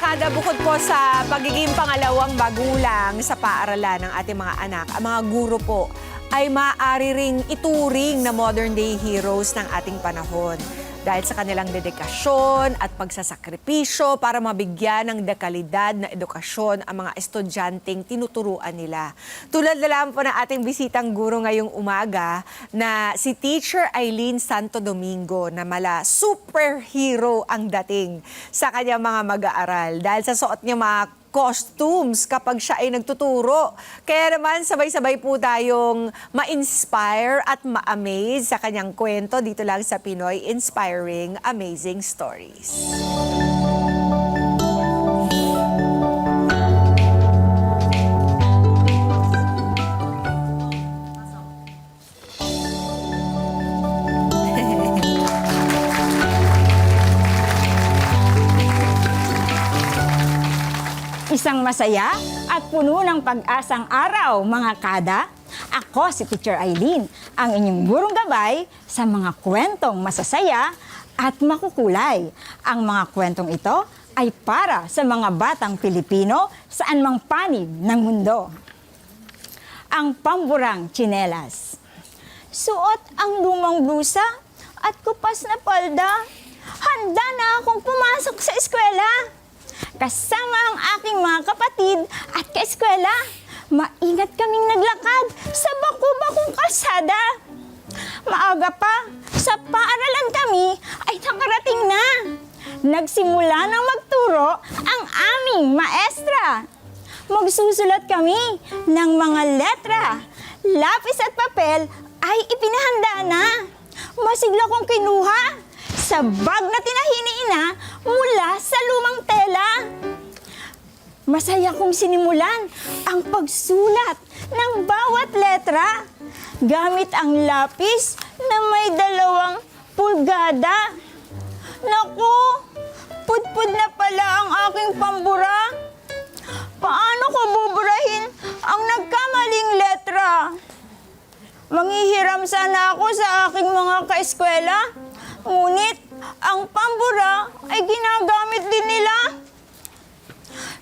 kada bukod po sa pagiging pangalawang magulang sa paaralan ng ating mga anak, ang mga guro po ay maaari ring ituring na modern day heroes ng ating panahon. Dahil sa kanilang dedikasyon at pagsasakripisyo para mabigyan ng dekalidad na edukasyon ang mga estudyanteng tinuturuan nila. Tulad na lang po ng ating bisitang guro ngayong umaga na si Teacher Eileen Santo Domingo na mala superhero ang dating sa kanyang mga mag-aaral dahil sa suot niya mga costumes kapag siya ay nagtuturo. Kaya naman sabay-sabay po tayong ma-inspire at ma-amaze sa kanyang kwento dito lang sa Pinoy Inspiring Amazing Stories. Isang masaya at puno ng pag-asang araw, mga kada. Ako si Teacher Eileen, ang inyong gurong gabay sa mga kwentong masasaya at makukulay. Ang mga kwentong ito ay para sa mga batang Pilipino saan mang panig ng mundo. Ang pamburang tsinelas. Suot ang lumang blusa at kupas na palda. Handa na akong pumasok sa eskwela. Kasama ang aking mga kapatid at kaeskwela, maingat kaming naglakad sa baku-bakong kalsada. Maaga pa, sa paaralan kami ay nakarating na. Nagsimula nang magturo ang aming maestra. Magsusulat kami ng mga letra. Lapis at papel ay ipinahanda na. Masigla kong kinuha sa bag na tinahiniina mula sa lumang tela. Masaya kong sinimulan ang pagsulat ng bawat letra gamit ang lapis na may 2 pulgada. Naku, pudpud na pala ang aking pambura. Paano ko buburahin ang nagkamaling letra? Manghihiram sana ako sa aking mga kaeskwela. Ngunit, ang pambura ay ginagamit din nila.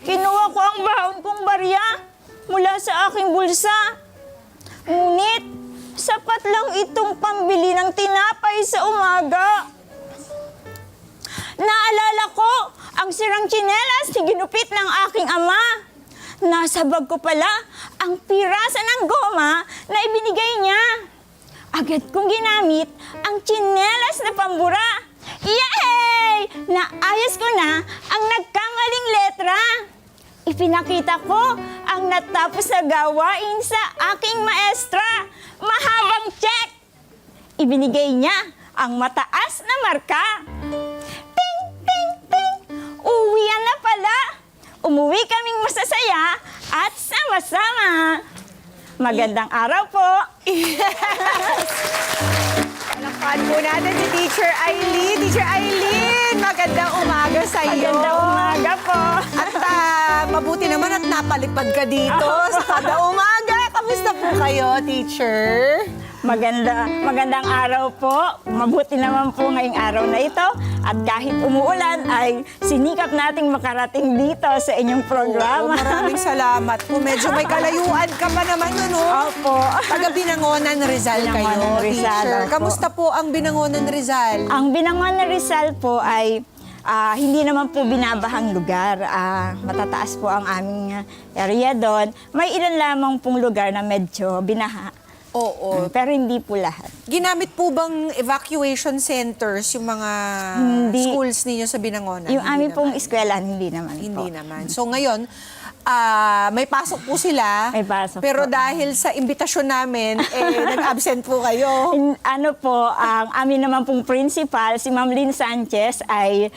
Kinuha ko ang baon kong barya mula sa aking bulsa. Ngunit, sapat lang itong pambili ng tinapay sa umaga. Naalala ko ang sirang tsinelas na ginupit ng aking ama. Nasa bag ko pala ang pirasa ng goma na ibinigay niya. Agad kong ginamit ang tsinelas na pambura. Yay! Naayos ko na ang nagkamaling letra. Ipinakita ko ang natapos na gawain sa aking maestra. Mahabang check! Ibinigay niya ang mataas na marka. Ting, ting, ting! Uwian na pala. Umuwi kaming masasaya at sama-sama. Magandang araw po. Palakpakan po natin si Teacher Eileen. Teacher Eileen, magandang umaga sa iyo. Magandang umaga po. At mabuti naman at napalipad ka dito sa kada umaga. Kamusta po kayo, teacher? Magandang araw po. Mabuti naman po ngayong araw na ito. At kahit umuulan ay sinikap nating makarating dito sa inyong programa. Maraming salamat po. Medyo may kalayuan ka pa naman yun, no? Opo. Taga Binangonan, Rizal kayo, Binangonan, Rizal, teacher. opo. Kamusta po ang Binangonan, Rizal? Ang Binangonan Rizal po ay hindi naman po binabahang lugar. Matataas po ang aming area doon. May ilan lamang pong lugar na medyo binaha. Oo. Pero hindi po lahat. Ginamit po bang evacuation centers yung mga schools ninyo sa Binangonan? Yung Hindi aming pong naman. eskwelahan, hindi naman po. Hindi naman. So ngayon, may pasok po sila. May pasok pero po. dahil sa imbitasyon namin, nag-absent po kayo. Ano po, ang amin naman pong principal, si Ma'am Lynn Sanchez, ay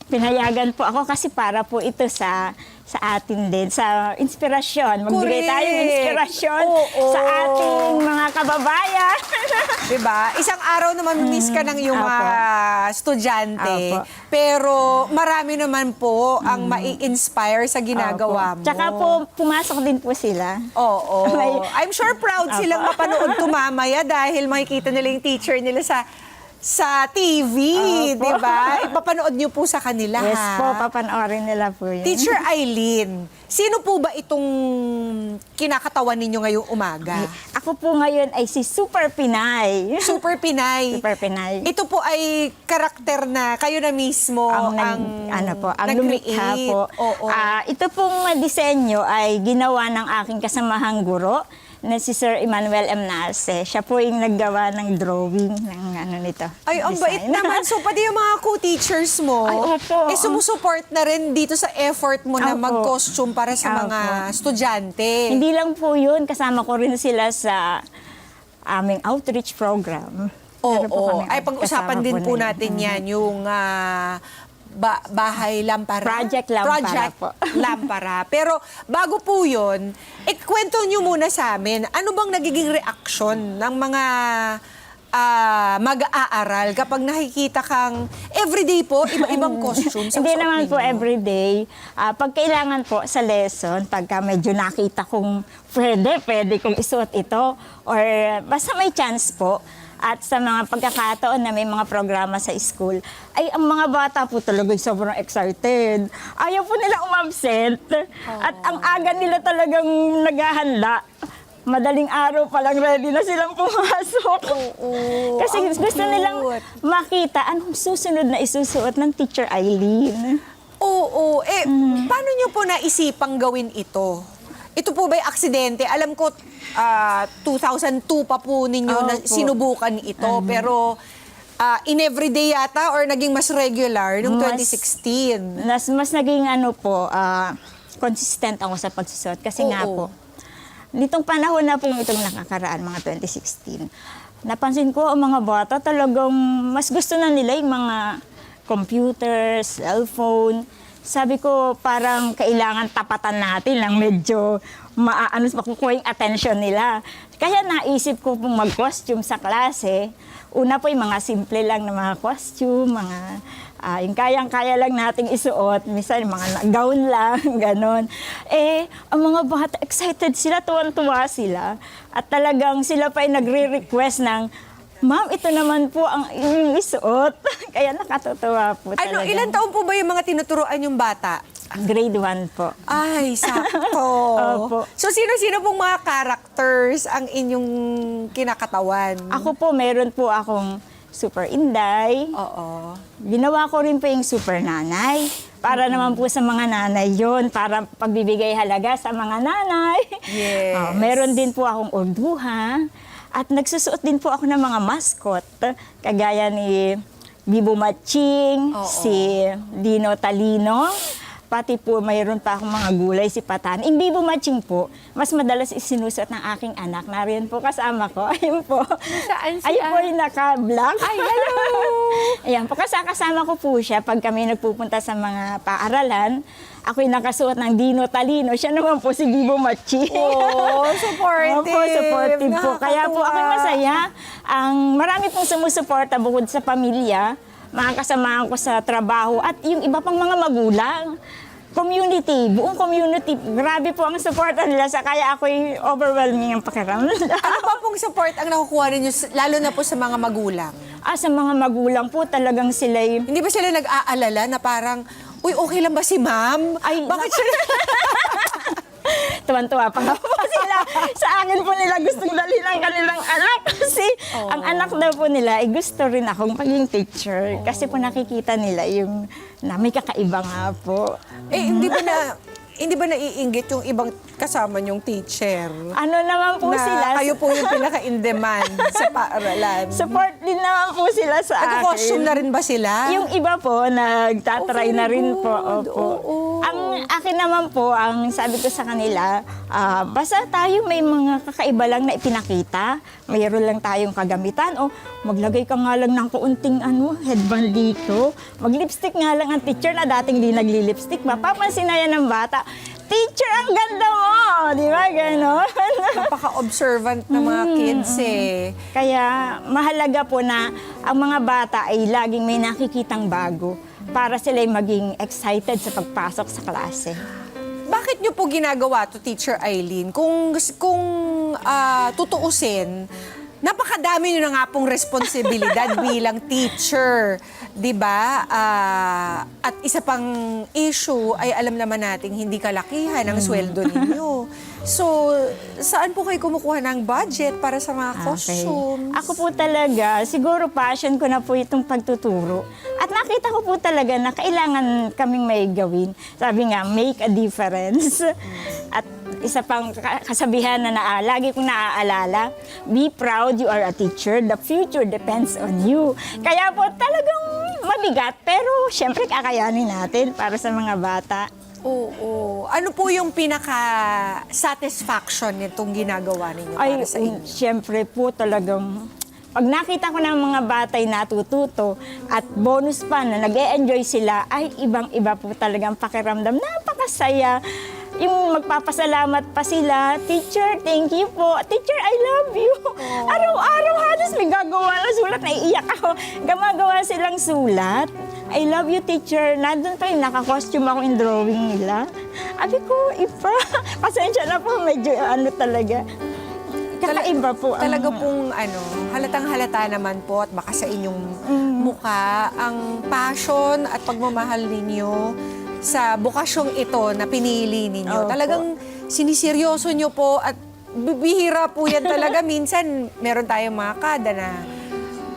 pinayagan po ako kasi para po ito sa atin din, sa inspirasyon. Magbigay Correct. tayong inspirasyon Oo. sa ating mga kababayan. Diba? Isang araw naman miss ka ng iyong Apo. estudyante. Apo. Pero marami naman po ang mai-inspire sa ginagawa mo. Tsaka po, pumasok din po sila. Oo. May- I'm sure proud silang mapanood to mamaya dahil makikita nila yung teacher nila sa sa TV, Opo. di ba? Ipapanood niyo po sa kanila, Yes ha? po, papanoorin nila po yun. Teacher Eileen, sino po ba itong kinakatawan ninyo ngayong umaga? Ako po ngayon ay si Super Pinay. Super Pinay. Super Pinay. Ito po ay karakter na kayo na mismo ang lumikha nag-create. po. Oo. Ito pong disenyo ay ginawa ng aking kasamahang guro na si Sir Emmanuel M. Narce. Siya po yung naggawa ng drawing ng nito. Ay, ang bait design. naman. So, pati yung mga co-teachers mo, Ay, opo. sumusuport na rin dito sa effort mo na Opo. mag-costume para sa Opo. mga estudyante. Hindi lang po yun, kasama ko rin sila sa aming outreach program. Meron po Oo. kaming Ay, pag-usapan kasama din po na yun. natin yan, yung Bahay Lampara. Project Lampara Project po. Lampara. Pero bago po yun, ikwento nyo muna sa amin, ano bang nagiging reaksyon ng mga mag-aaral kapag nakikita kang everyday po, iba-ibang costume sa Hindi suot naman po ninyo? everyday. Pag kailangan po sa lesson, pagka medyo nakita kong pwede kong isuot ito, or basta may chance po, at sa mga pagkakataon na may mga programa sa school, ay ang mga bata po talaga sobrang excited. Ayaw po nila umabsent. At ang aga nila talagang naghahanda. Madaling araw pa lang ready na silang pumasok. Oo, Kasi ang gusto nilang cute. makita anong susunod na isusuot ng Teacher Eileen. Oo. Paano nyo po naisipang gawin ito? Ito po ba'y aksidente? Alam ko, 2002 pa po ninyo na Opo. sinubukan ito. Pero in everyday yata or naging mas regular noong 2016? Mas naging consistent ako sa pagsusuot. Kasi nga Oo. po, nitong panahon na po itong nakakaraan, mga 2016, napansin ko ang mga bata talagang mas gusto na nila yung mga computer, cellphone. Sabi ko, parang kailangan tapatan natin lang medyo makukuha yung attention nila. Kaya naisip ko pong mag-costume sa klase. Una po yung mga simple lang na mga costume, mga yung kayang-kaya lang nating isuot. Minsan yung mga gown lang, ganon. Ang mga bata, excited sila, tuwan-tuwa sila. At talagang sila pa yung nagre-request ng, Ma'am, ito naman po ang inyong isuot. Kaya nakatutuwa po talaga. Ilan taon po ba yung mga tinuturoan yung bata? Grade 1 po. Ay, sakto. Opo. So, sino-sino pong mga characters ang inyong kinakatawan? Ako po, meron po akong Super Inday. Oo. Ginawa ko rin po yung Super Nanay. Para naman po sa mga nanay yon, para pagbibigay halaga sa mga nanay. Yes. Meron din po akong Urduha. At nagsusuot din po ako ng mga mascot. Kagaya ni Bibo Matching, Oo. si Dino Talino. Pati po mayroon pa akong mga gulay, si Patan. Yung Bibo Matching po, mas madalas isinusuot ng aking anak. Nariyan po kasama ko. Ayun po. Saan siya? Ayun po yung naka-black. Ay, hello! Ayan po, kasama ko po siya pag kami nagpupunta sa mga paaralan. Ako'y nakasuot ng Dino Talino. Siya naman po si Bibo Machi. Oh, supportive. Opo, supportive po. Kaya po Nakakatuwa. ako'y masaya. Marami pong sumusuporta bukod sa pamilya, mga kasamahan ko sa trabaho, at yung iba pang mga magulang. Community, buong community. Grabe po ang support nila. Kaya ako'y overwhelming ang pakiramdam. Ano ba pong support ang nakukuha ninyo, lalo na po sa mga magulang? Sa mga magulang po, talagang sila'y Hindi ba sila nag-aalala na parang, uy, okay lang ba si ma'am? Ay, Bakit sila... tuwan-tuwa pa nga po sila. Sa akin po nila gustong dalhin ang kanilang anak. Kasi ang anak daw po nila, gusto rin akong maging teacher. Kasi po nakikita nila yung na may kakaiba nga po. Hindi ba naiinggit yung ibang kasama niyong teacher? Ano naman po na sila? kayo po yung pinaka-in-demand sa paaralan. Support din naman po sila sa akin. Nagko-costume na rin ba sila? Yung iba po, nagtatry Oh, na very rin good. po. Opo. Oo. Ang akin naman po, ang sabi ko sa kanila, basta tayo may mga kakaiba lang na ipinakita, mayroon lang tayong kagamitan, o maglagay ka nga lang ng kaunting headband dito, mag-lipstick nga lang ang teacher na dating di nagli-lipstick, mapapansin na yan ng bata, teacher, ang ganda mo! Di ba, gano'n? Napaka-observant na mga kids eh. Kaya mahalaga po na ang mga bata ay laging may nakikitang bago para sila'y maging excited sa pagpasok sa klase. Bakit niyo po ginagawa to, Teacher Eileen? Kung tutuusin, napakadami nyo na nga pong responsibilidad bilang teacher, 'di ba? At isa pang issue ay alam naman nating hindi kalakihan ang sweldo ninyo. So, saan po kayo kumukuha ng budget para sa mga costumes? Ako po talaga, siguro passion ko na po itong pagtuturo. At nakita ko po talaga na kailangan kaming may gawin. Sabi nga, make a difference. At isa pang kasabihan na lagi kong naaalala, be proud you are a teacher, the future depends on you. Kaya po talagang mabigat, pero syempre kakayanin natin para sa mga bata. Oo. Ano po yung pinaka-satisfaction nitong ginagawa ninyo para sa inyo? Siyempre po talagang pag nakita ko ng mga batay natututo at bonus pa na nag-e-enjoy sila, ay ibang-iba po talagang pakiramdam. Napakasaya. Yung magpapasalamat pa sila, teacher, thank you po. Teacher, I love you. Araw-araw halos may gagawa na sulat, naiiyak ako. Gumagawa silang sulat. I love you, teacher. Nandun pa rin, naka-costume ako in drawing nila. Abi ko, iba. Pasensya na po, medyo talaga. Kakaiba po. Talaga pong halatang-halata naman po at baka sa inyong mukha ang passion at pagmamahal ninyo sa bukasyong ito na pinili ninyo. Opo. Talagang siniseryoso nyo po at bibihira po yan talaga. Minsan, meron tayong mga kada na,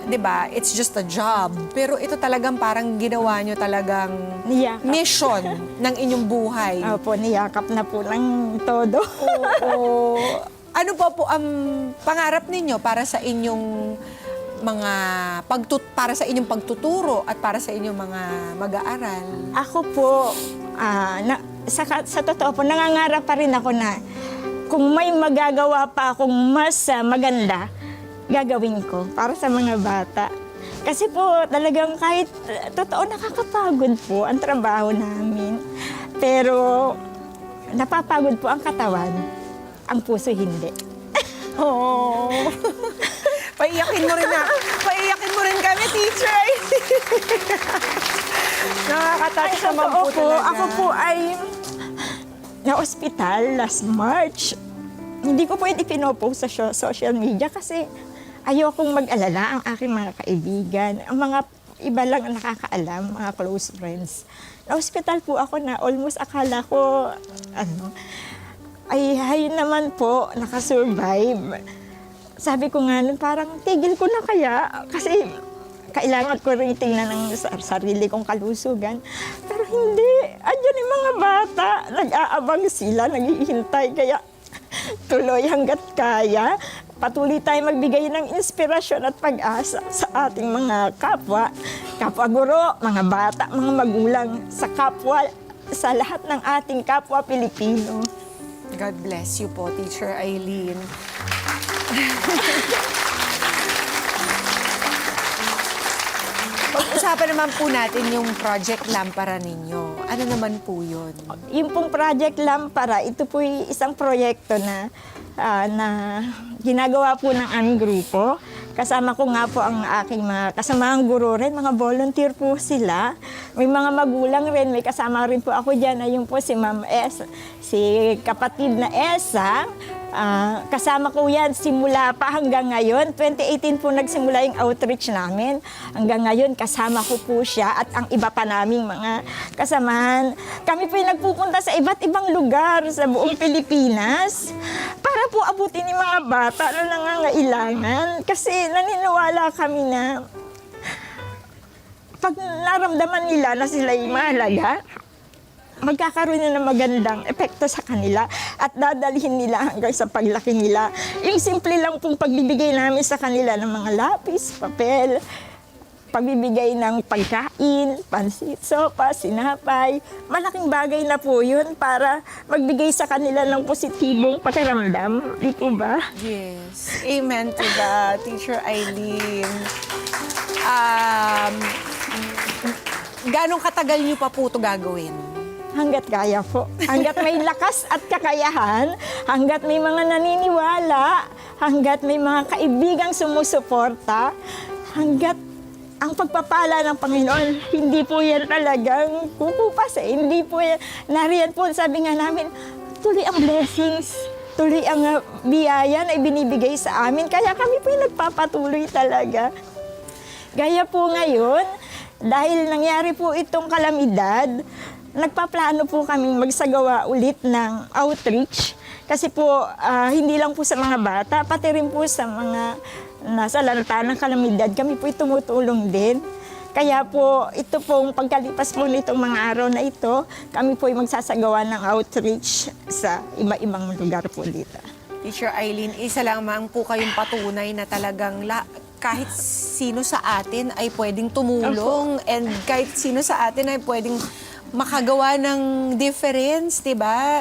di ba, it's just a job. Pero ito talagang parang ginawa nyo talagang Niyakap. mission ng inyong buhay. Opo, niyakap na po ng todo. Oo. Ano po ang pangarap ninyo para sa inyong mga para sa inyong pagtuturo at para sa inyong mga mag-aaral? Ako po, sa totoo po, nangangarap pa rin ako na kung may magagawa pa akong mas maganda, gagawin ko para sa mga bata. Kasi po talagang kahit totoo nakakapagod po ang trabaho namin. Pero napapagod po ang katawan, ang puso hindi. Oh. Paiyakin mo rin kami, teacher. Nakakatouch naman po talaga. Ako po ay na-ospital last March. Hindi ko po ito pinopost sa social media kasi ayokong mag-alala ang aking mga kaibigan. Ang mga iba lang ang nakakaalam, mga close friends. Na-ospital po ako na almost akala ko, ay naman po, nakasurvive. Sabi ko nga nun, parang tigil ko na kaya kasi kailangan ko rin tingnan ng sarili kong kalusugan. Pero hindi, andyan yung mga bata, nag-aabang sila, naghihintay, kaya tuloy hanggat kaya. Patuloy tayo magbigay ng inspirasyon at pag-asa sa ating mga kapwa guro, mga bata, mga magulang, sa kapwa, sa lahat ng ating kapwa Pilipino. God bless you po, Teacher Aileen. Pag-usapan naman po natin yung Project Lampara ninyo. Ano naman po yun? Yung pong Project Lampara, ito po isang proyekto na ginagawa po ng aming grupo. Kasama ko nga po ang aking mga kasamaang guro rin, mga volunteer po sila. May mga magulang rin, may kasama rin po ako dyan. Ayun po si Ma'am S, si kapatid na Esa. Kasama ko yan simula pa hanggang ngayon. 2018 po nagsimula yung outreach namin. Hanggang ngayon kasama ko po siya at ang iba pa naming mga kasamahan. Kami po yung nagpupunta sa iba't ibang lugar sa buong Pilipinas para po abutin yung mga bata na nangangailangan. Kasi naniniwala kami na pag naramdaman nila na sila'y mahalaga, magkakaroon na ng magandang epekto sa kanila at dadalhin nila hanggang sa paglaki nila. Yung simple lang pong pagbibigay namin sa kanila ng mga lapis, papel, pagbibigay ng pagkain, pansit, sopa, sinapay, malaking bagay na po yun para magbigay sa kanila ng positibong pakiramdam. Di po ba? Yes. Amen to that, Teacher Aileen. Ganong katagal niyo pa po ito gagawin? Hanggat kaya po. Hanggat may lakas at kakayahan, hanggat may mga naniniwala, hanggat may mga kaibigang sumusuporta, hanggat ang pagpapala ng Panginoon, hindi po yan talagang kukupas. Hindi po yan. Nariyan po, sabi nga namin, tuloy ang blessings. tuloy ang biyaya na ibinibigay sa amin. Kaya kami po yung nagpapatuloy talaga. Gaya po ngayon, dahil nangyari po itong kalamidad, nagpaplano po kami magsagawa ulit ng outreach. Kasi po, hindi lang po sa mga bata, pati rin po sa mga nasa lanta ng kalamidad, kami po tumutulong din. Kaya po, ito pong pagkalipas po nitong mga araw na ito, kami po ay magsasagawa ng outreach sa iba-ibang lugar po dito. Teacher Eileen, isa lamang po kayong patunay na talagang kahit sino sa atin ay pwedeng tumulong and kahit sino sa atin ay pwedeng makagawa ng difference, di ba?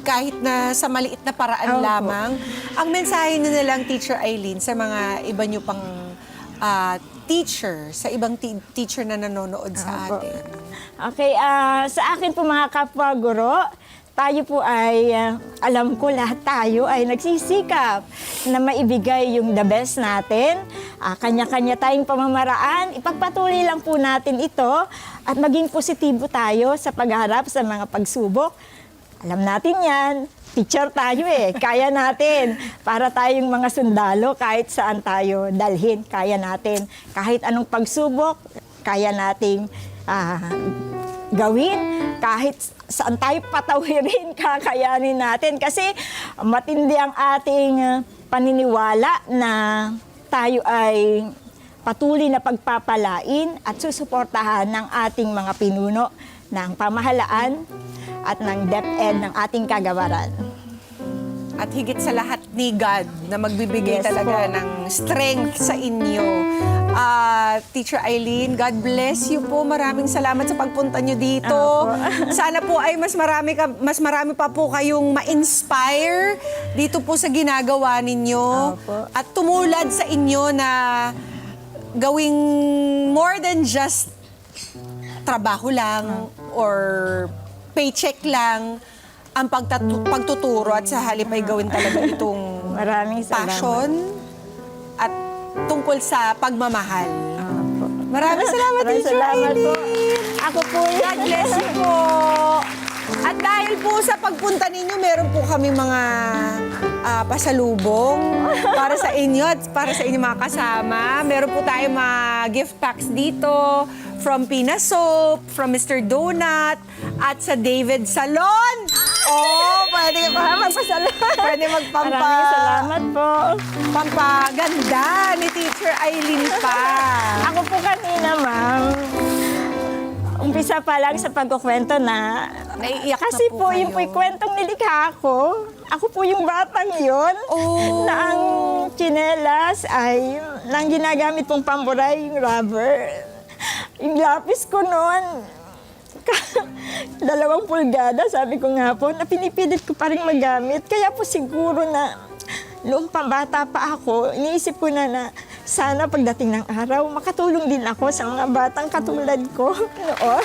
Kahit na sa maliit na paraan lamang. Ang mensahe nyo na lang, Teacher Eileen, sa mga iba nyo pang teacher, sa ibang teacher na nanonood sa atin. Okay, sa akin po mga kapwa-guro, tayo po ay, alam ko lahat tayo ay nagsisikap na maibigay yung the best natin. Kanya-kanya tayong pamamaraan, ipagpatuloy lang po natin ito at maging positibo tayo sa pagharap sa mga pagsubok. Alam natin yan, teacher tayo kaya natin. Para tayong mga sundalo, kahit saan tayo dalhin, kaya natin. Kahit anong pagsubok, kaya nating gawin. Kahit saan tayo patawirin, kakayanin natin. Kasi matindi ang ating paniniwala na tayo ay patuloy na pagpapalain at susuportahan ng ating mga pinuno ng pamahalaan at ng DepEd ng ating kagawaran. At higit sa lahat ni God na magbibigay Yes talaga po. ng strength sa inyo. Teacher Eileen, God bless you po. Maraming salamat sa pagpunta nyo dito. Sana po ay mas marami pa po kayong ma-inspire dito po sa ginagawa ninyo. Opo. At tumulad sa inyo na gawing more than just trabaho lang or paycheck lang ang pagtuturo at sa halip ay gawin talaga itong Maraming salamat. passion at tungkol sa pagmamahal. Opo. Maraming salamat, Maraming Teacher salamat po. Eileen. Ako po God bless you po. At dahil po sa pagpunta ninyo, meron po kami mga pasalubong para sa inyo at para sa inyong mga kasama. Meron po tayong mga gift packs dito from Pina Soap, from Mr. Donut, at sa David Salon. Oh, pwede magpasalamat. Pwede Maraming salamat po. pampaganda ni Teacher Eileen pa. Ako po kanina, ma'am, umpisa pa lang sa pagkukwento na Naiiyak na kasi po po yung kayo. kwentong nilikha ko. Ako po yung batang yon Oh. na ang tsinelas ay nang ginagamit pong pamburay, yung rubber. Yung lapis ko noon, 2 pulgada, sabi ko nga po, na pinipilit ko pa rin magamit. Kaya po siguro na noong pambata pa ako, iniisip ko na sana pagdating ng araw, makatulong din ako sa mga batang katulad ko noon.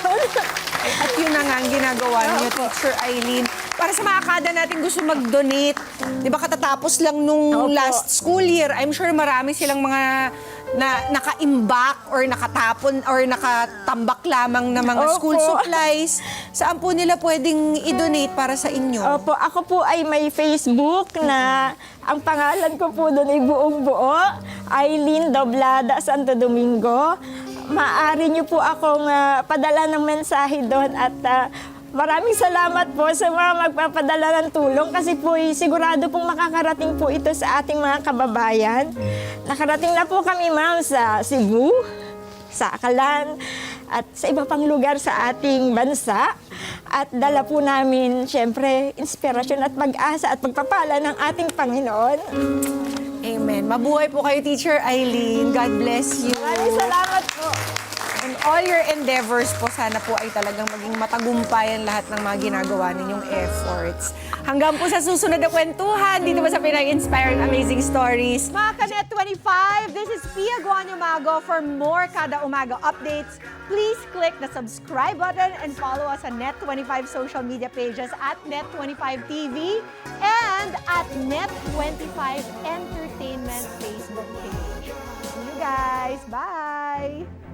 At yun na nga ang ginagawa niyo, Teacher Eileen. Para sa mga kada natin gusto mag-donate, di ba katatapos lang nung Opo. last school year, I'm sure marami silang mga naka-imbak or nakatapon or nakatambak lamang na mga Opo. school supplies. Saan po nila pwedeng i-donate para sa inyo? Opo, ako po ay may Facebook na ang pangalan ko po doon ay buong buo, Eileen Doblada Santo Domingo. Maaari niyo po akong padala ng mensahe doon at maraming salamat po sa mga magpapadala ng tulong kasi po sigurado pong makakarating po ito sa ating mga kababayan. Nakarating na po kami, ma'am, sa Cebu, sa Akalan, at sa iba pang lugar sa ating bansa. At dala po namin, siyempre, inspirasyon at pag-asa at pagpapala ng ating Panginoon. Amen. Mabuhay po kayo, Teacher Eileen. God bless you. Maraming salamat po. And all your endeavors po, sana po ay talagang maging matagumpay ang lahat ng mga ginagawa ninyong efforts. Hanggang po sa susunod na kwentuhan, dito ba sa Pinay Inspired Amazing Stories. Mga Kanet 25, this is Pia Guanyamago. For more Kada Umaga updates, please click the subscribe button and follow us on Net25 social media pages at Net25TV and at Net25 Entertainment Facebook page. See you guys. Bye!